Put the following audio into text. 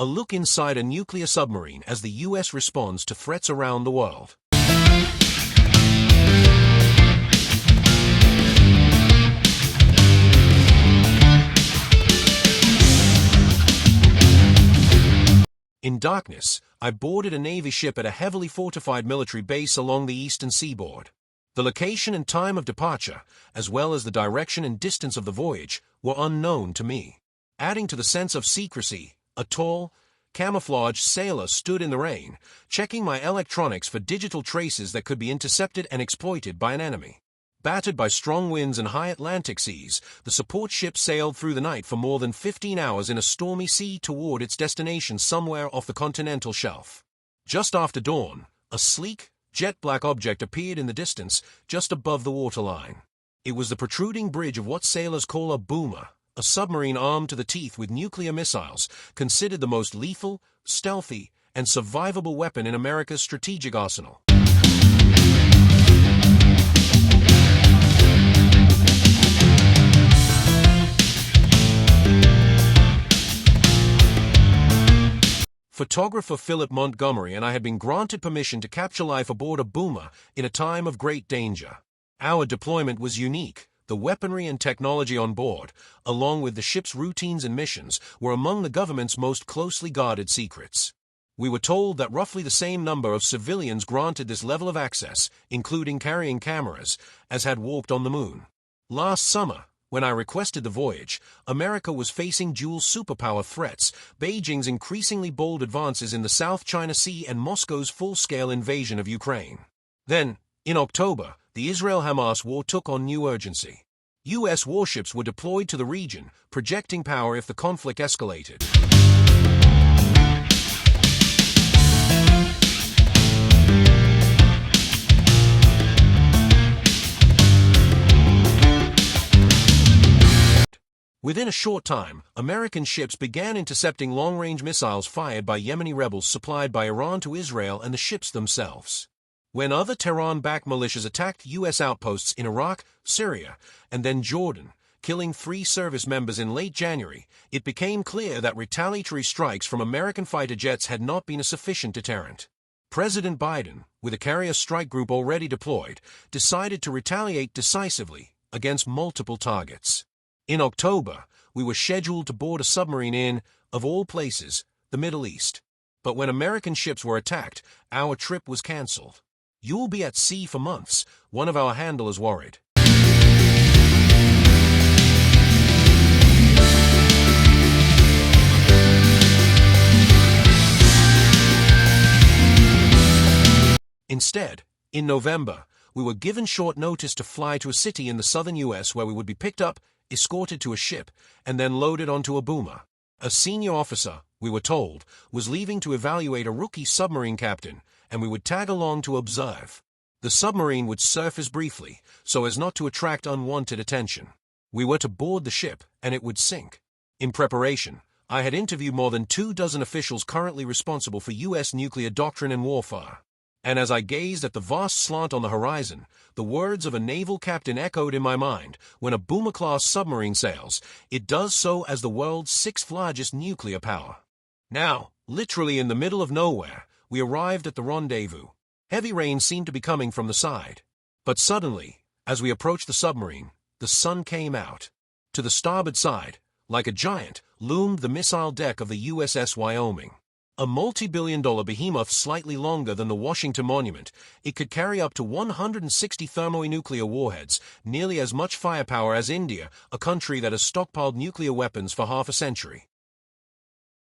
A look inside a nuclear submarine as the US responds to threats around the world. In darkness, I boarded a Navy ship at a heavily fortified military base along the Eastern Seaboard. The location and time of departure, as well as the direction and distance of the voyage, were unknown to me. Adding to the sense of secrecy, a tall, camouflaged sailor stood in the rain, checking my electronics for digital traces that could be intercepted and exploited by an enemy. Battered by strong winds and high Atlantic seas, the support ship sailed through the night for more than 15 hours in a stormy sea toward its destination somewhere off the continental shelf. Just after dawn, a sleek, jet-black object appeared in the distance, just above the waterline. It was the protruding bridge of what sailors call a boomer, a submarine armed to the teeth with nuclear missiles, considered the most lethal, stealthy, and survivable weapon in America's strategic arsenal. Photographer Philip Montgomery and I had been granted permission to capture life aboard a boomer in a time of great danger. Our deployment was unique. The weaponry and technology on board, along with the ship's routines and missions, were among the government's most closely guarded secrets. We were told that roughly the same number of civilians granted this level of access, including carrying cameras, as had walked on the moon. Last summer, when I requested the voyage, America was facing dual superpower threats, Beijing's increasingly bold advances in the South China Sea and Moscow's full-scale invasion of Ukraine. Then, in October, the Israel-Hamas war took on new urgency. U.S. warships were deployed to the region, projecting power if the conflict escalated. Within a short time, American ships began intercepting long-range missiles fired by Yemeni rebels supplied by Iran to Israel and the ships themselves. When other Tehran-backed militias attacked U.S. outposts in Iraq, Syria, and then Jordan, killing 3 service members in late January, it became clear that retaliatory strikes from American fighter jets had not been a sufficient deterrent. President Biden, with a carrier strike group already deployed, decided to retaliate decisively against multiple targets. In October, we were scheduled to board a submarine in, of all places, the Middle East. But when American ships were attacked, our trip was canceled. "You'll be at sea for months," one of our handlers worried. Instead, in November, we were given short notice to fly to a city in the southern U.S. where we would be picked up, escorted to a ship, and then loaded onto a boomer. A senior officer, we were told, was leaving to evaluate a rookie submarine captain, and we would tag along to observe. The submarine would surface briefly, so as not to attract unwanted attention. We were to board the ship, and it would sink. In preparation, I had interviewed more than 24 officials currently responsible for U.S. nuclear doctrine and warfare. And as I gazed at the vast slant on the horizon, the words of a naval captain echoed in my mind: when a boomer-class submarine sails, it does so as the world's 6th largest nuclear power. Now, literally in the middle of nowhere, we arrived at the rendezvous. Heavy rain seemed to be coming from the side. But suddenly, as we approached the submarine, the sun came out. To the starboard side, like a giant, loomed the missile deck of the USS Wyoming. A multi-billion-dollar behemoth slightly longer than the Washington Monument, it could carry up to 160 thermonuclear warheads, nearly as much firepower as India, a country that has stockpiled nuclear weapons for half a century.